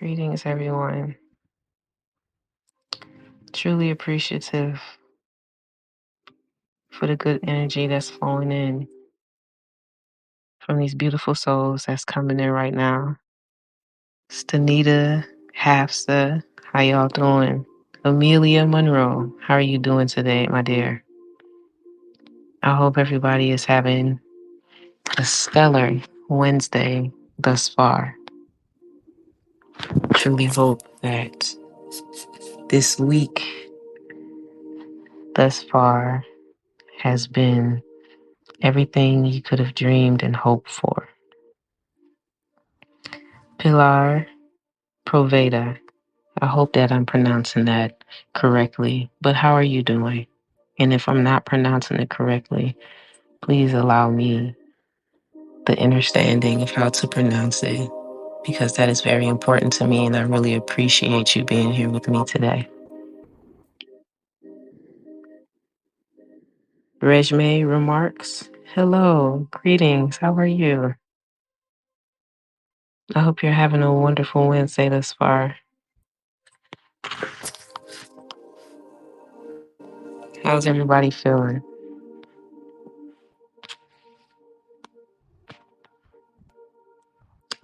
Greetings, everyone. Truly appreciative for the good energy that's flowing in from these beautiful souls that's coming in right now. Stanita, Hafsa, how y'all doing? Amelia Monroe, how are you doing today, my dear? I hope everybody is having a stellar Wednesday thus far. Truly hope that this week thus far has been everything you could have dreamed and hoped for. Pilar Proveda, I hope that I'm pronouncing that correctly, but how are you doing? And if I'm not pronouncing it correctly, please allow me the understanding of how to pronounce it, because that is very important to me, and I really appreciate you being here with me today. Rejme Remarks, hello, greetings, how are you? I hope you're having a wonderful Wednesday thus far. How's everybody feeling?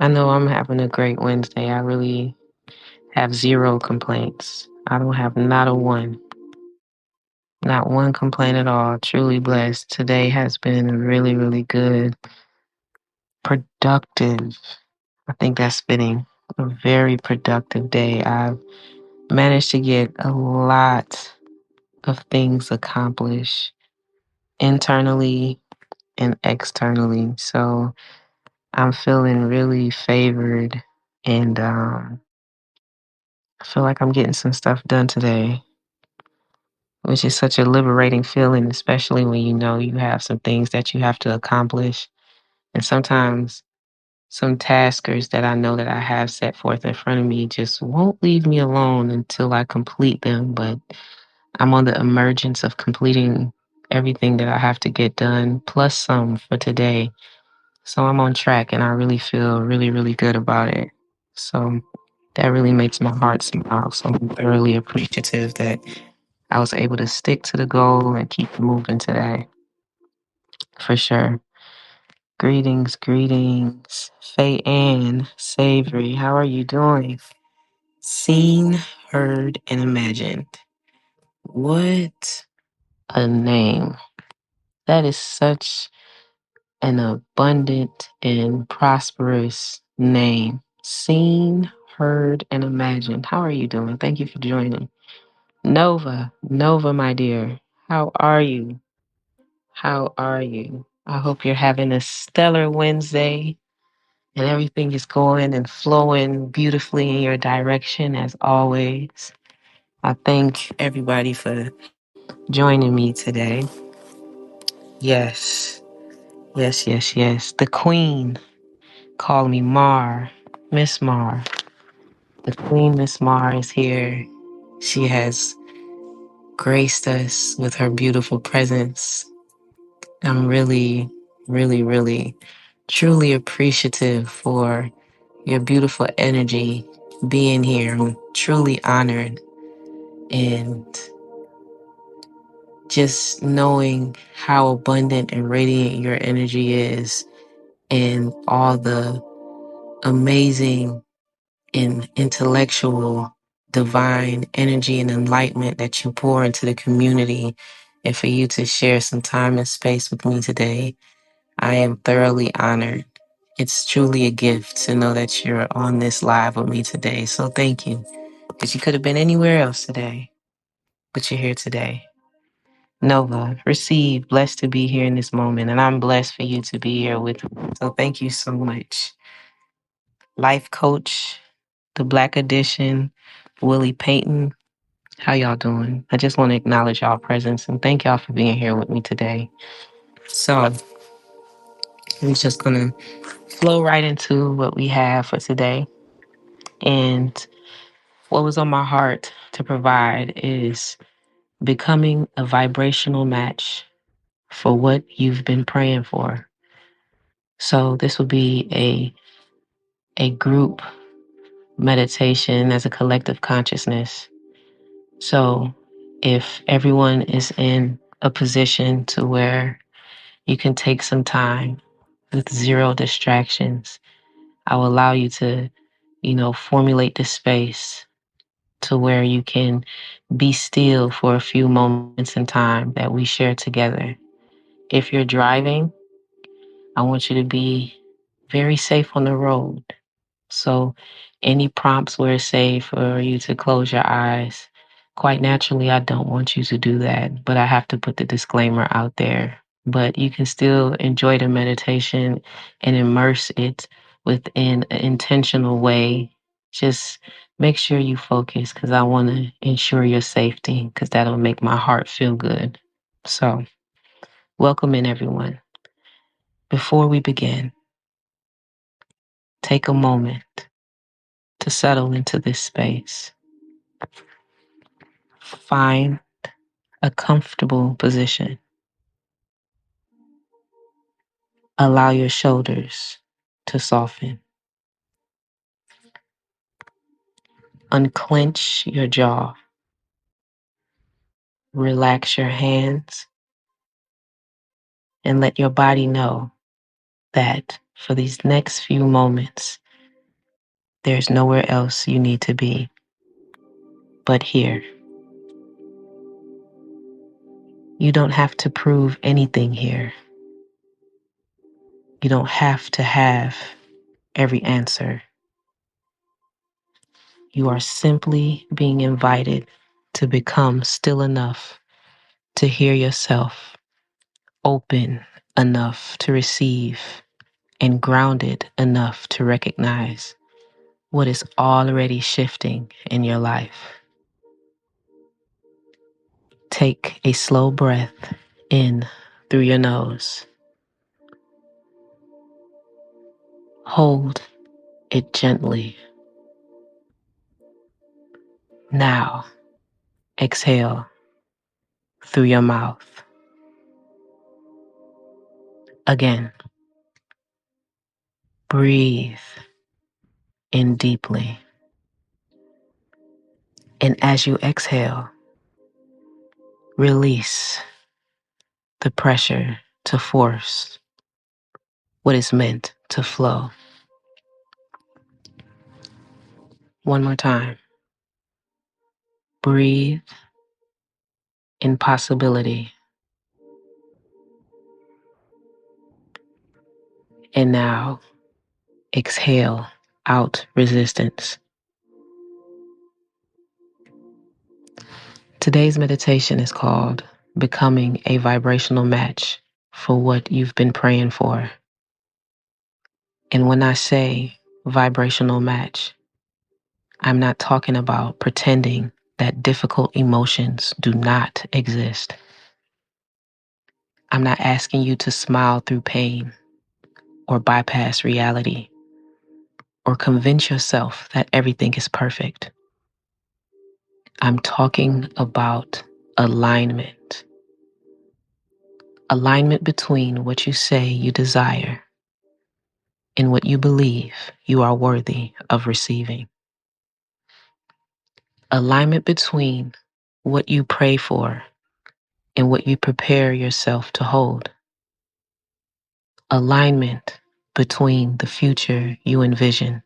I know I'm having a great Wednesday. I really have zero complaints. I don't have not a one. Not one complaint at all. Truly blessed. Today has been really, really good. Productive. I think that's fitting. A very productive day. I've managed to get a lot of things accomplished internally and externally. So I'm feeling really favored, and I feel like I'm getting some stuff done today, which is such a liberating feeling, especially when you know you have some things that you have to accomplish. And sometimes some taskers that I know that I have set forth in front of me just won't leave me alone until I complete them. But I'm on the emergence of completing everything that I have to get done, plus some for today. So I'm on track, and I really feel really, really good about it. So that really makes my heart smile. So I'm thoroughly appreciative that I was able to stick to the goal and keep moving today. For sure. Greetings, greetings. Faye Ann Savory, how are you doing? Seen, heard, and imagined. What a name. That is such an abundant and prosperous name. Seen, heard, and imagined. How are you doing? Thank you for joining. Nova, my dear, how are you? How are you? I hope you're having a stellar Wednesday and everything is going and flowing beautifully in your direction as always. I thank everybody for joining me today. Yes, yes. The Queen, call me Mar, Miss Mar. The Queen, Miss Mar, is here. She has graced us with her beautiful presence. I'm really, really, really, truly appreciative for your beautiful energy being here. I'm truly honored, and just knowing how abundant and radiant your energy is, and all the amazing and intellectual divine energy and enlightenment that you pour into the community, and for you to share some time and space with me today. I am thoroughly honored. It's truly a gift to know that you're on this live with me today. So thank you. Because you could have been anywhere else today, but you're here today. Nova, receive, blessed to be here in this moment. And I'm blessed for you to be here with me. So thank you so much. Life coach, the Black Edition, Willie Payton. How y'all doing? I just want to acknowledge y'all presence and thank y'all for being here with me today. So I'm just going to flow right into what we have for today. And what was on my heart to provide is becoming a vibrational match for what you've been praying for. So this will be a group meditation as a collective consciousness. So if everyone is in a position to where you can take some time with zero distractions, I will allow you to, formulate the space to where you can be still for a few moments in time that we share together. If you're driving, I want you to be very safe on the road. So any prompts where it's safe for you to close your eyes, quite naturally, I don't want you to do that, but I have to put the disclaimer out there. But you can still enjoy the meditation and immerse it within an intentional way. Just make sure you focus because I want to ensure your safety because that'll make my heart feel good. So, welcome in, everyone. Before we begin, take a moment to settle into this space. Find a comfortable position. Allow your shoulders to soften. Unclench your jaw. Relax your hands and let your body know that for these next few moments, there's nowhere else you need to be but here. You don't have to prove anything here. You don't have to have every answer. You are simply being invited to become still enough to hear yourself, open enough to receive, and grounded enough to recognize what is already shifting in your life. Take a slow breath in through your nose. Hold it gently. Now, exhale through your mouth. Again, breathe in deeply. And as you exhale, release the pressure to force what is meant to flow. One more time. Breathe in possibility. And now exhale out resistance. Today's meditation is called Becoming a Vibrational Match for What You've Been Praying For. And when I say vibrational match, I'm not talking about pretending that difficult emotions do not exist. I'm not asking you to smile through pain or bypass reality or convince yourself that everything is perfect. I'm talking about alignment. Alignment between what you say you desire and what you believe you are worthy of receiving. Alignment between what you pray for and what you prepare yourself to hold. Alignment between the future you envision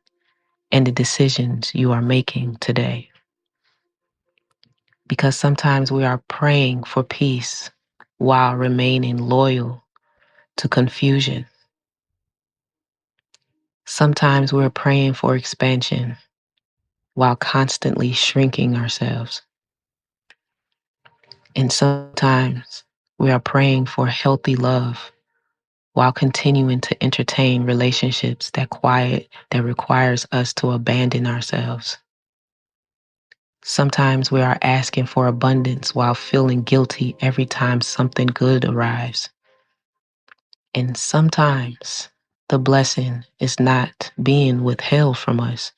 and the decisions you are making today. Because sometimes we are praying for peace while remaining loyal to confusion. Sometimes we're praying for expansion while constantly shrinking ourselves. And sometimes we are praying for healthy love while continuing to entertain relationships that requires us to abandon ourselves. Sometimes we are asking for abundance while feeling guilty every time something good arrives. And sometimes the blessing is not being withheld from us.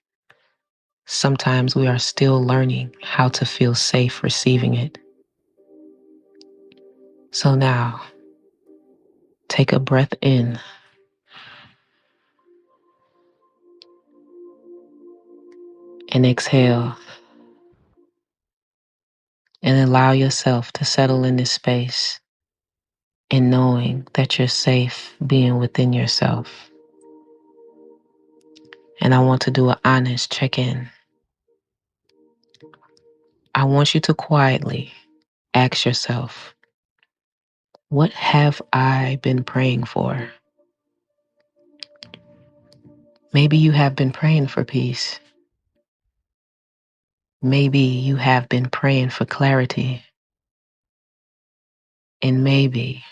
Sometimes we are still learning how to feel safe receiving it. So now, take a breath in. and exhale. And allow yourself to settle in this space and knowing that you're safe being within yourself. And I want to do an honest check-in. I want you to quietly ask yourself, what have I been praying for? Maybe you have been praying for peace. Maybe you have been praying for clarity. And maybe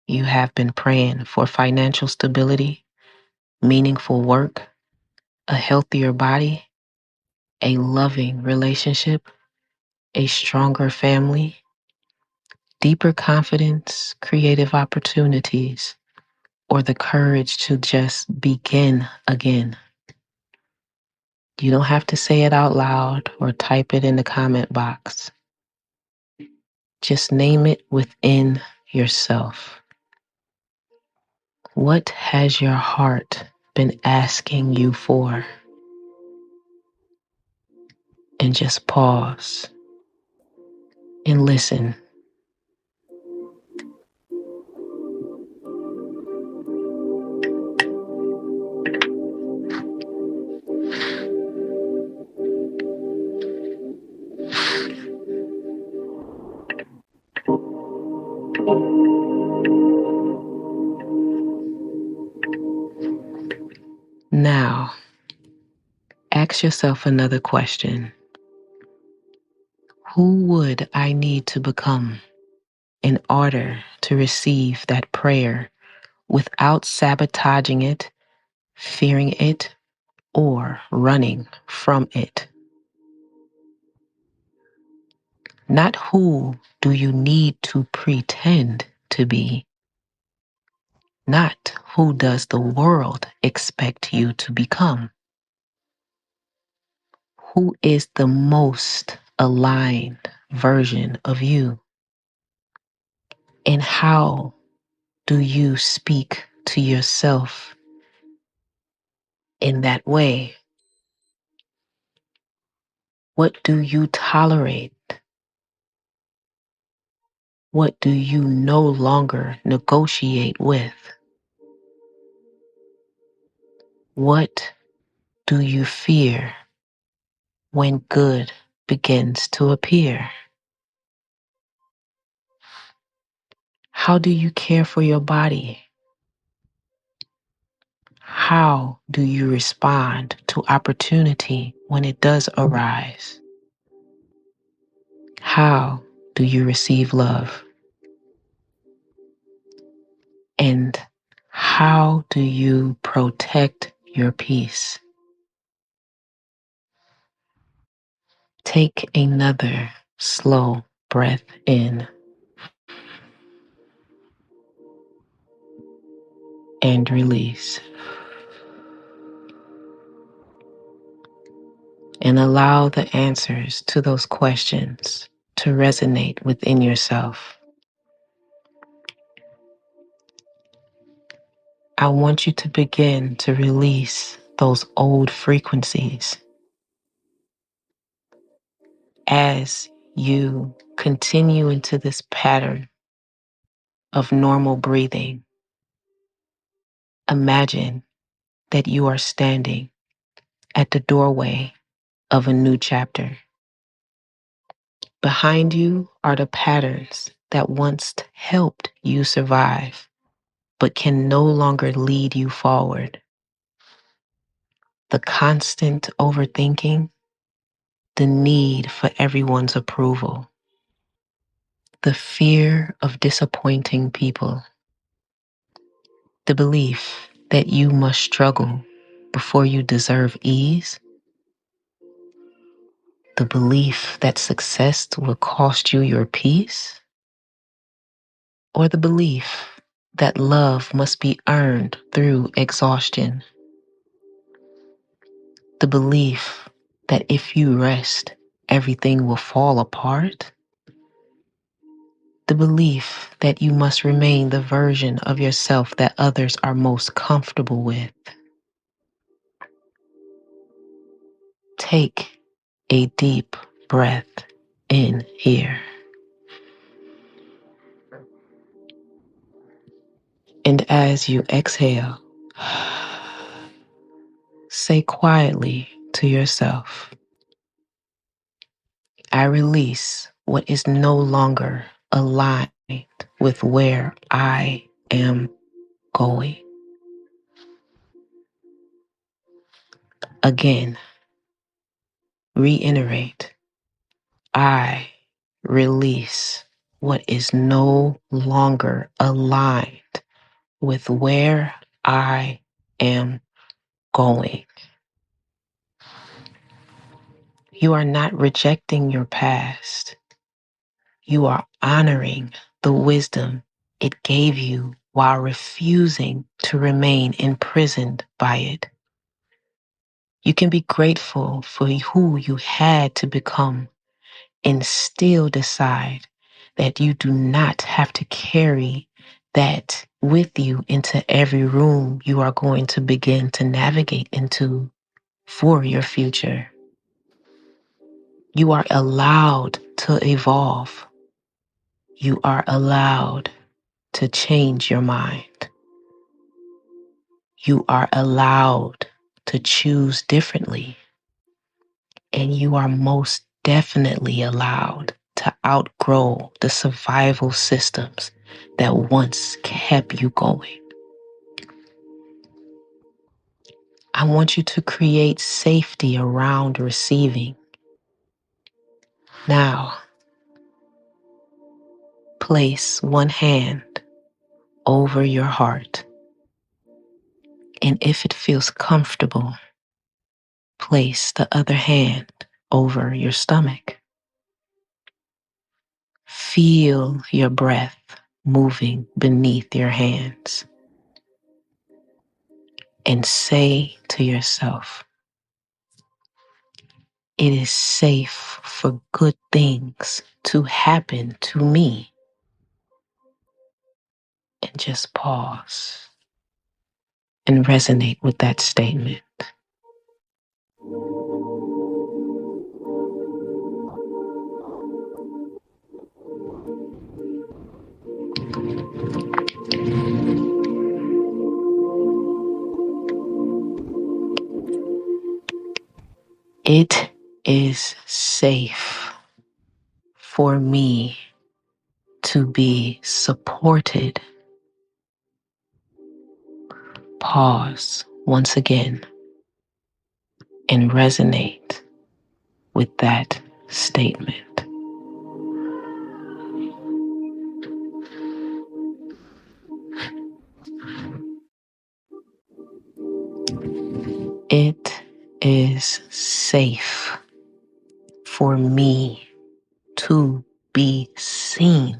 you have been praying for financial stability, meaningful work, a healthier body, a loving relationship, a stronger family, deeper confidence, creative opportunities, or the courage to just begin again. You don't have to say it out loud or type it in the comment box. Just name it within yourself. What has your heart been asking you for? And just pause and listen. Now, ask yourself another question. Who would I need to become in order to receive that prayer without sabotaging it, fearing it, or running from it? Not who do you need to pretend to be. Not who does the world expect you to become. Who is the most aligned version of you? And how do you speak to yourself in that way? What do you tolerate? What do you no longer negotiate with? What do you fear when good begins to appear? How do you care for your body? How do you respond to opportunity when it does arise? How do you receive love? And how do you protect your peace? Take another slow breath in and release. And allow the answers to those questions to resonate within yourself. I want you to begin to release those old frequencies as you continue into this pattern of normal breathing. Imagine that you are standing at the doorway of a new chapter. Behind you are the patterns that once helped you survive, but can no longer lead you forward. The constant overthinking, the need for everyone's approval, the fear of disappointing people, the belief that you must struggle before you deserve ease, the belief that success will cost you your peace, or the belief that love must be earned through exhaustion, the belief that if you rest, everything will fall apart, the belief that you must remain the version of yourself that others are most comfortable with. Take a deep breath in here. And as you exhale, say quietly to yourself, I release what is no longer aligned with where I am going. Again, reiterate, I release what is no longer aligned with where I am going. You are not rejecting your past. You are honoring the wisdom it gave you while refusing to remain imprisoned by it. You can be grateful for who you had to become and still decide that you do not have to carry that with you into every room you are going to begin to navigate into for your future. You are allowed to evolve. You are allowed to change your mind. You are allowed to choose differently. And you are most definitely allowed to outgrow the survival systems that once kept you going. I want you to create safety around receiving. Now, place one hand over your heart, and if it feels comfortable, place the other hand over your stomach. Feel your breath moving beneath your hands, and say to yourself, it is safe for good things to happen to me. And just pause and resonate with that statement. It is safe for me to be supported. Pause once again and resonate with that statement. It is safe for me to be seen.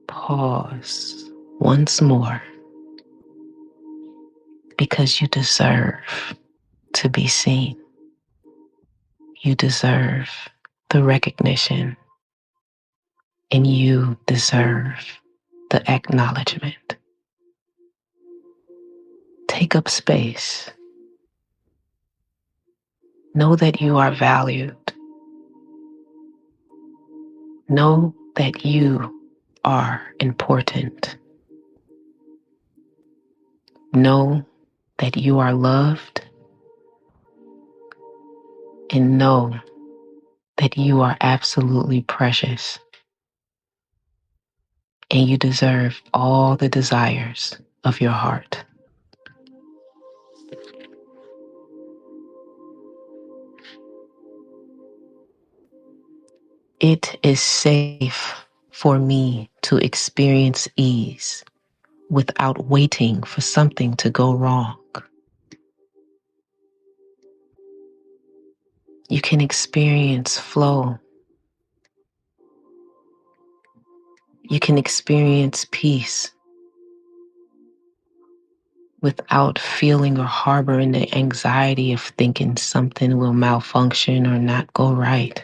Pause once more, because you deserve to be seen. You deserve the recognition, and you deserve the acknowledgement. Take up space. Know that you are valued. Know that you are important. Know that you are loved, and know that you are absolutely precious, and you deserve all the desires of your heart. It is safe for me to experience ease without waiting for something to go wrong. You can experience flow. You can experience peace without feeling or harboring the anxiety of thinking something will malfunction or not go right.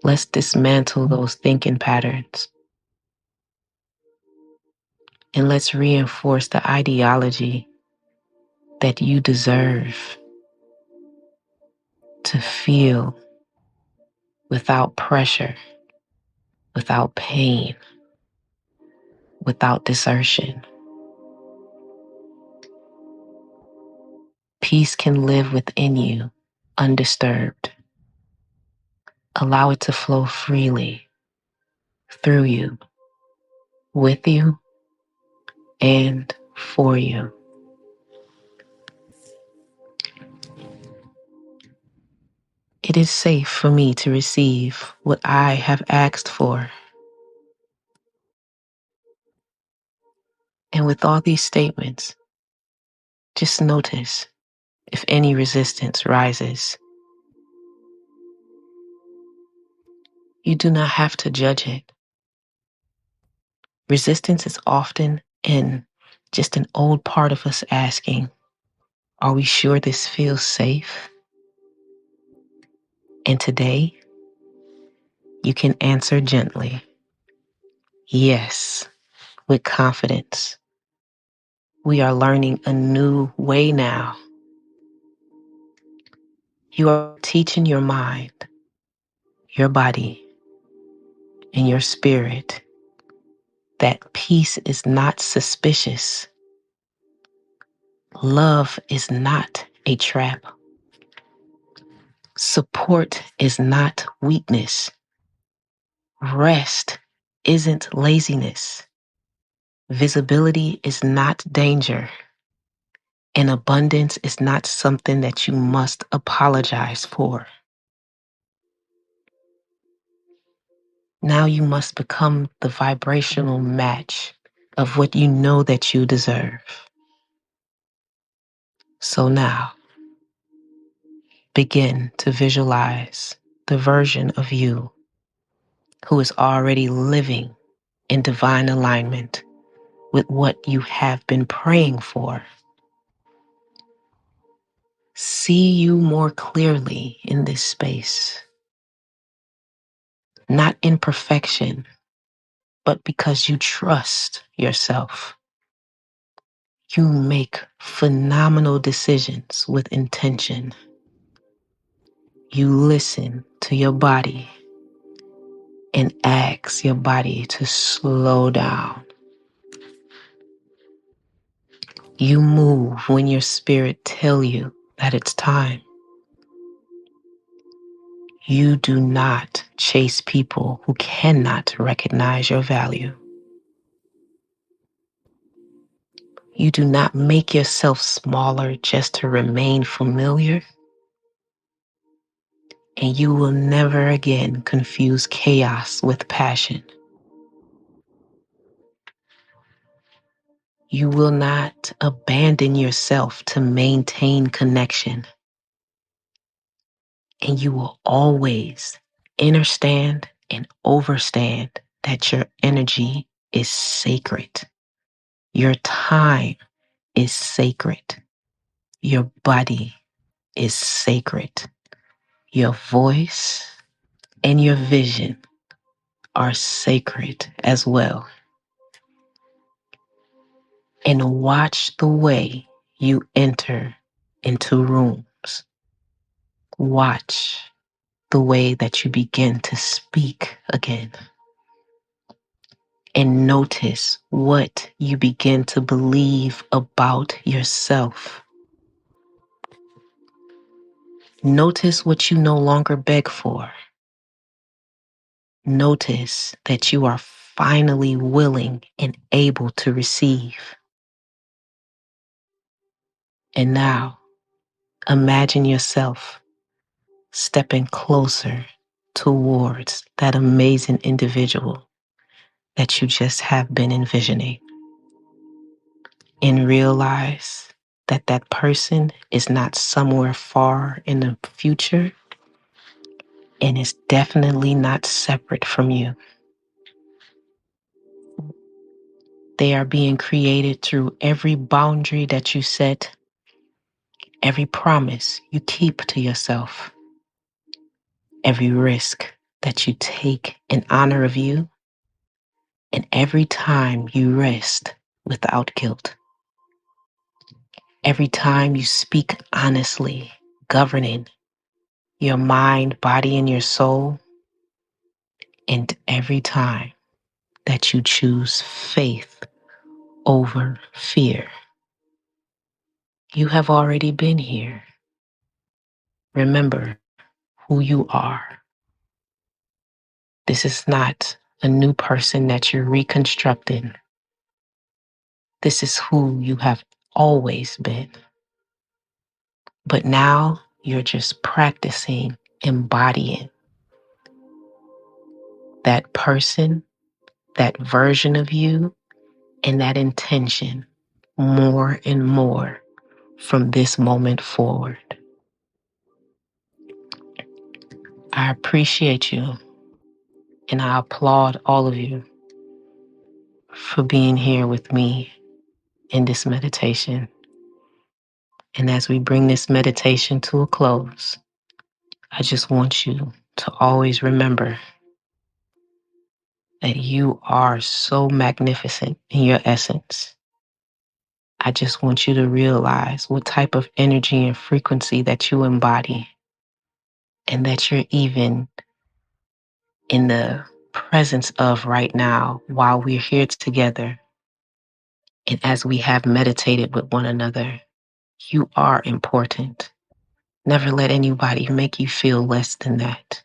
Let's dismantle those thinking patterns And let's reinforce the ideology that you deserve to feel without pressure, without pain, without desertion. Peace can live within you, undisturbed. Allow it to flow freely through you, with you, and for you. It is safe for me to receive what I have asked for. And with all these statements, just notice if any resistance rises. You do not have to judge it. Resistance is often in just an old part of us asking, are we sure this feels safe? And today, you can answer gently, yes, with confidence. We are learning a new way now. You are teaching your mind, your body, and your spirit that peace is not suspicious. Love is not a trap. Support is not weakness. Rest isn't laziness. Visibility is not danger. And abundance is not something that you must apologize for. Now you must become the vibrational match of what you know that you deserve. So now, begin to visualize the version of you who is already living in divine alignment with what you have been praying for. See you more clearly in this space, not in perfection, but because you trust yourself. You make phenomenal decisions with intention. You listen to your body and ask your body to slow down. You move when your spirit tells you that it's time. You do not chase people who cannot recognize your value. You do not make yourself smaller just to remain familiar. And you will never again confuse chaos with passion. You will not abandon yourself to maintain connection. And you will always understand and overstand that your energy is sacred. Your time is sacred. Your body is sacred. Your voice and your vision are sacred as well. And watch the way you enter into rooms. Watch the way that you begin to speak again. And notice what you begin to believe about yourself. Notice what you no longer beg for. Notice that you are finally willing and able to receive. And now, imagine yourself stepping closer towards that amazing individual that you just have been envisioning. And realize that that person is not somewhere far in the future and is definitely not separate from you. They are being created through every boundary that you set, every promise you keep to yourself, every risk that you take in honor of you, and every time you rest without guilt. Every time you speak honestly, governing your mind, body, and your soul, and every time that you choose faith over fear, you have already been here. Remember who you are. This is not a new person that you're reconstructing. This is who you have always been. But now you're just practicing embodying that person, that version of you, and that intention more and more from this moment forward. I appreciate you and I applaud all of you for being here with me in this meditation. And as we bring this meditation to a close, I just want you to always remember that you are so magnificent in your essence. I just want you to realize what type of energy and frequency that you embody, and that you're even in the presence of right now while we're here together. And as we have meditated with one another, you are important. Never let anybody make you feel less than that.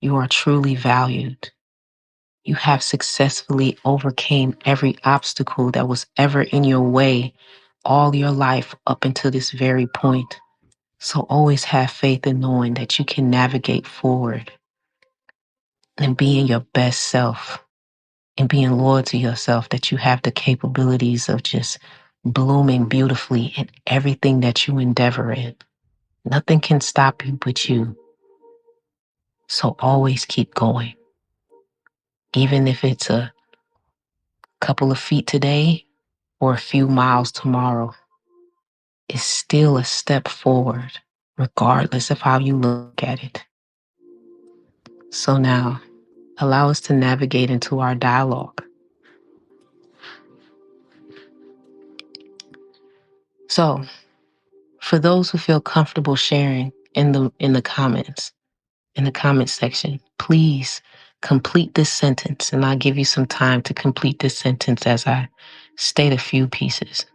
You are truly valued. You have successfully overcame every obstacle that was ever in your way all your life up until this very point. So always have faith in knowing that you can navigate forward and being your best self and being loyal to yourself, that you have the capabilities of just blooming beautifully in everything that you endeavor in. Nothing can stop you but you. So always keep going. Even if it's a couple of feet today or a few miles tomorrow, it's still a step forward, regardless of how you look at it. So now, allow us to navigate into our dialogue. So, for those who feel comfortable sharing in the comment section, please complete this sentence, and I'll give you some time to complete this sentence as I state a few pieces.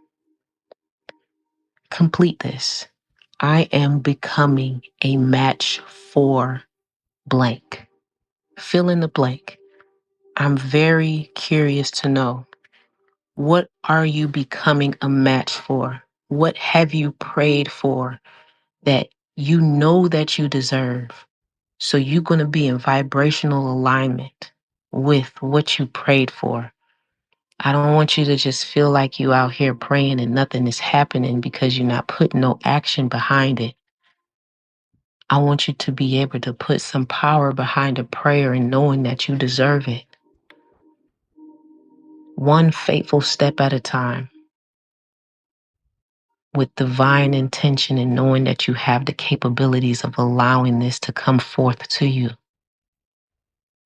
Complete this. I am becoming a match for blank. Fill in the blank. I'm very curious to know, what are you becoming a match for? What have you prayed for that you know that you deserve? So you're going to be in vibrational alignment with what you prayed for. I don't want you to just feel like you out here praying and nothing is happening because you're not putting no action behind it. I want you to be able to put some power behind a prayer and knowing that you deserve it. One faithful step at a time, with divine intention and knowing that you have the capabilities of allowing this to come forth to you.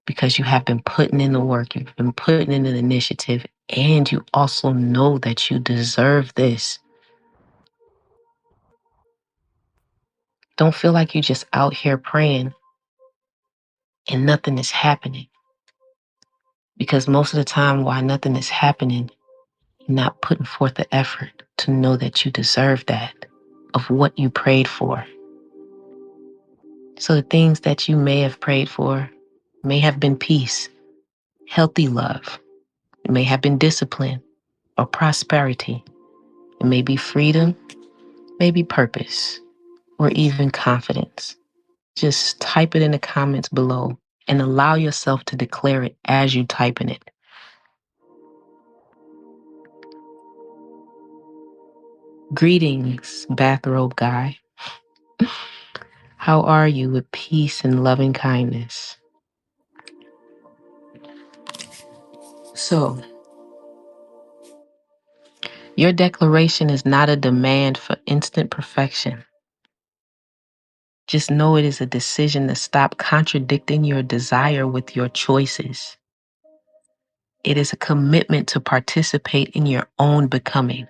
Because you have been putting in the work, you've been putting in an initiative, and you also know that you deserve this. Don't feel like you're just out here praying and nothing is happening. Because most of the time, why nothing is happening, you're not putting forth the effort to know that you deserve that, of what you prayed for. So the things that you may have prayed for may have been peace, healthy love. It may have been discipline or prosperity. It may be freedom, maybe purpose, or even confidence. Just type it in the comments below and allow yourself to declare it as you type in it. Greetings, bathrobe guy. How are you with peace and loving kindness? So, your declaration is not a demand for instant perfection. Just know it is a decision to stop contradicting your desire with your choices. It is a commitment to participate in your own becoming.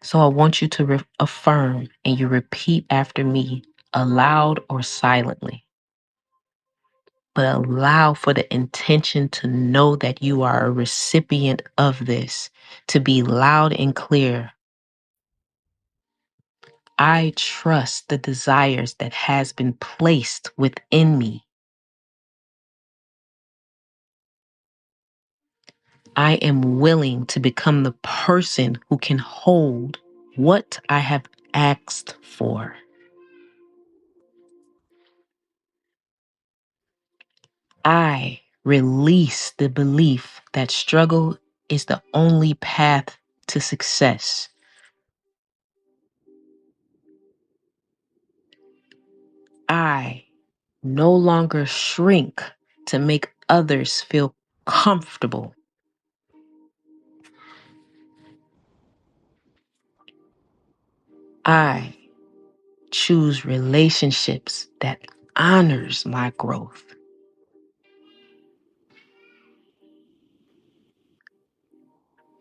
So I want you to affirm and you repeat after me, aloud or silently. But allow for the intention to know that you are a recipient of this, to be loud and clear. I trust the desires that has been placed within me. I am willing to become the person who can hold what I have asked for. I release the belief that struggle is the only path to success. I no longer shrink to make others feel comfortable. I choose relationships that honors my growth.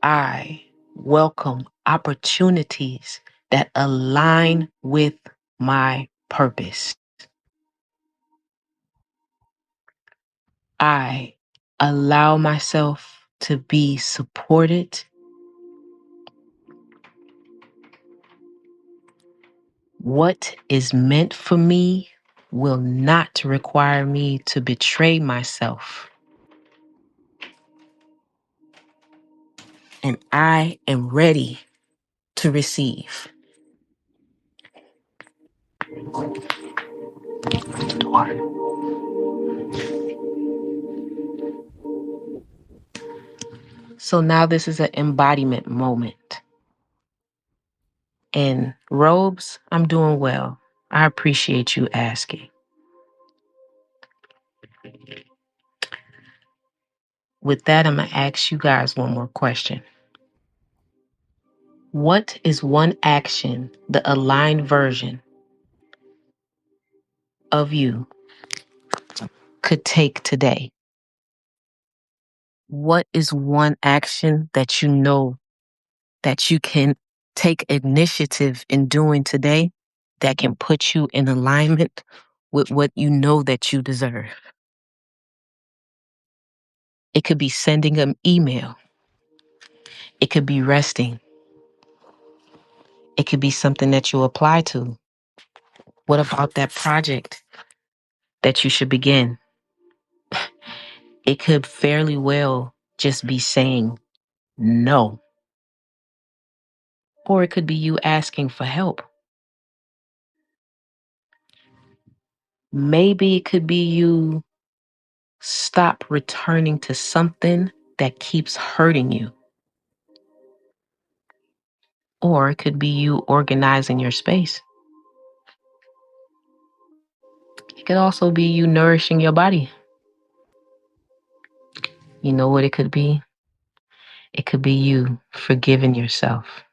I welcome opportunities that align with my purpose. I allow myself to be supported. What is meant for me will not require me to betray myself. And I am ready to receive. So now this is an embodiment moment. And Robes, I'm doing well. I appreciate you asking. With that, I'm going to ask you guys one more question. What is one action the aligned version of you could take today? What is one action that you know that you can take initiative in doing today that can put you in alignment with what you know that you deserve? It could be sending an email. It could be resting. It could be something that you apply to. What about that project that you should begin? It could fairly well just be saying no. Or it could be you asking for help. Maybe it could be you stop returning to something that keeps hurting you. Or it could be you organizing your space. It could also be you nourishing your body. You know what it could be? It could be you forgiving yourself.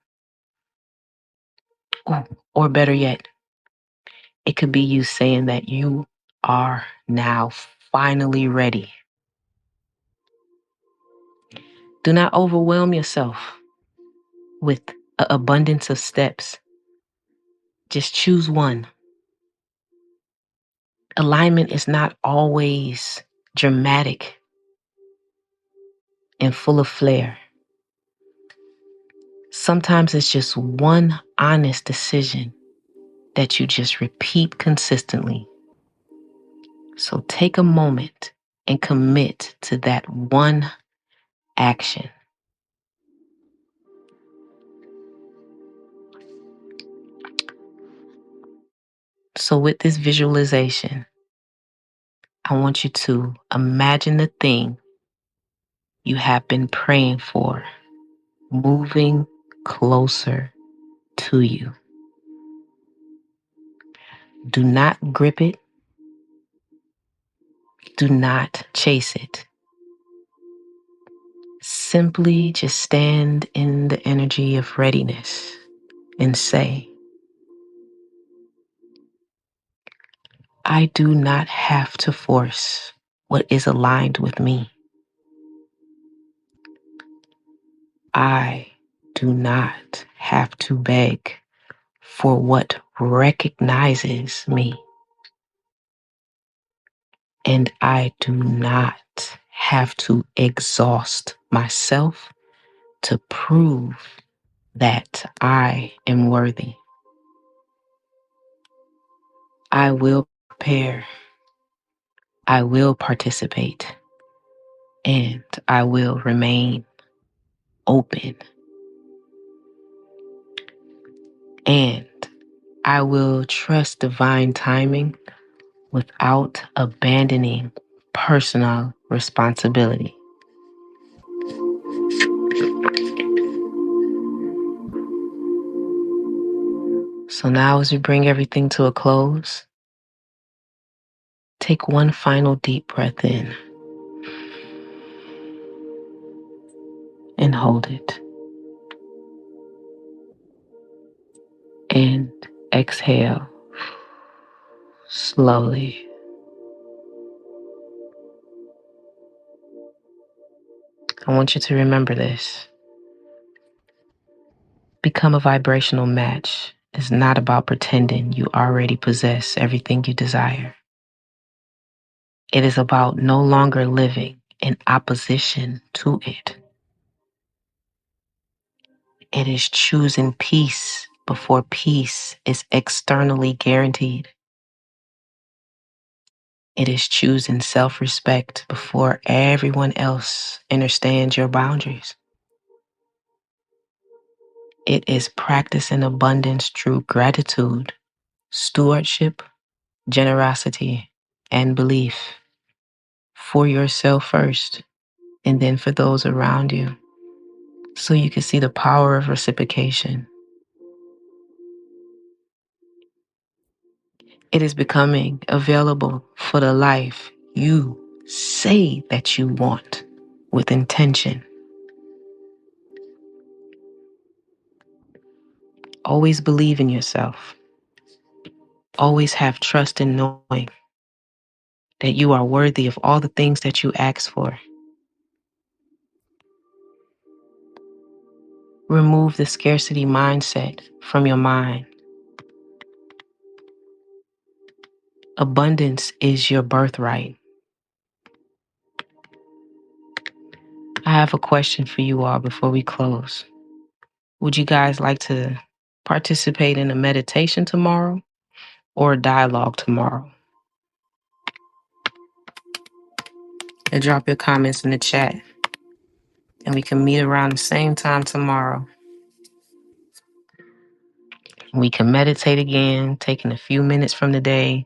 Ooh, or better yet, it could be you saying that you are now finally ready. Do not overwhelm yourself with an abundance of steps. Just choose one. Alignment is not always dramatic and full of flair. Sometimes it's just one honest decision that you just repeat consistently. So take a moment and commit to that one action. So with this visualization, I want you to imagine the thing you have been praying for moving closer to you. Do not grip it. Do not chase it. Simply just stand in the energy of readiness and say, I do not have to force what is aligned with me. I do not have to beg for what recognizes me. And I do not have to exhaust myself to prove that I am worthy. I will prepare, I will participate, and I will remain open. And I will trust divine timing without abandoning personal responsibility. So now, as we bring everything to a close, take one final deep breath in and hold it. And exhale slowly. I want you to remember this. Become a vibrational match is not about pretending you already possess everything you desire. It is about no longer living in opposition to it. It is choosing peace before peace is externally guaranteed. It is choosing self-respect before everyone else understands your boundaries. It is practicing abundance through gratitude, stewardship, generosity, and belief for yourself first, and then for those around you, so you can see the power of reciprocation. It is becoming available for the life you say that you want with intention. Always believe in yourself. Always have trust in knowing that you are worthy of all the things that you ask for. Remove the scarcity mindset from your mind. Abundance is your birthright. I have a question for you all before we close. Would you guys like to participate in a meditation tomorrow or a dialogue tomorrow? And drop your comments in the chat. And we can meet around the same time tomorrow. We can meditate again, taking a few minutes from the day.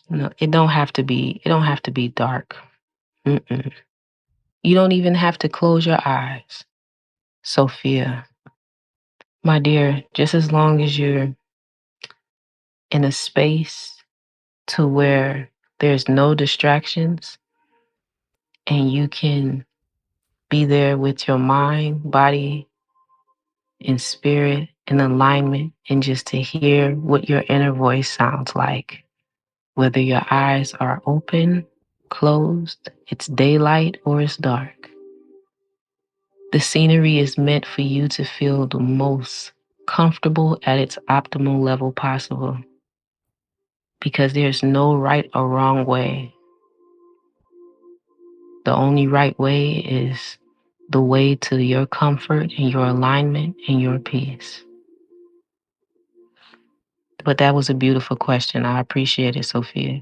You know, it don't have to be dark. Mm-mm. You don't even have to close your eyes. Sophia, my dear, just as long as you're in a space to where there's no distractions and you can be there with your mind, body, and spirit in alignment, and just to hear what your inner voice sounds like. Whether your eyes are open, closed, it's daylight or it's dark. The scenery is meant for you to feel the most comfortable at its optimal level possible, because there's no right or wrong way. The only right way is the way to your comfort and your alignment and your peace. But that was a beautiful question. I appreciate it, Sophia.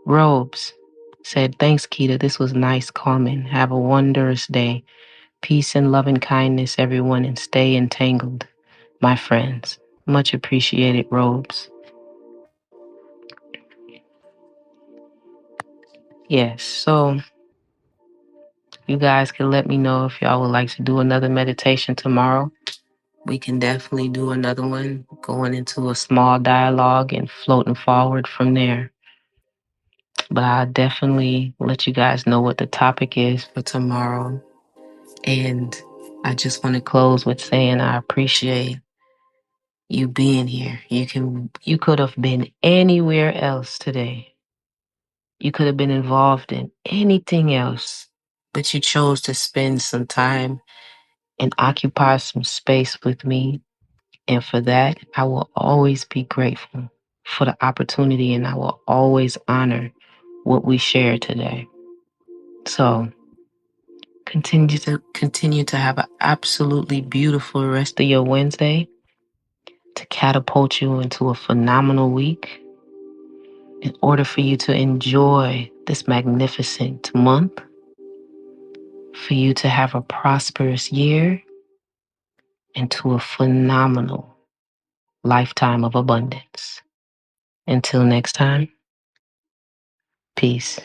Robes said, thanks, Keda. This was nice, calming. Have a wondrous day. Peace and love and kindness, everyone, and stay entangled, my friends. Much appreciated, Robes. Yes, so you guys can let me know if y'all would like to do another meditation tomorrow. We can definitely do another one, going into a small dialogue and floating forward from there. But I'll definitely let you guys know what the topic is for tomorrow. And I just want to close with saying I appreciate you being here. You could have been anywhere else today. You could have been involved in anything else. but you chose to spend some time and occupy some space with me. And for that, I will always be grateful for the opportunity, and I will always honor what we shared today. So continue to have an absolutely beautiful rest of your Wednesday, to catapult you into a phenomenal week, in order for you to enjoy this magnificent month, for you to have a prosperous year, and to a phenomenal lifetime of abundance. Until next time, peace.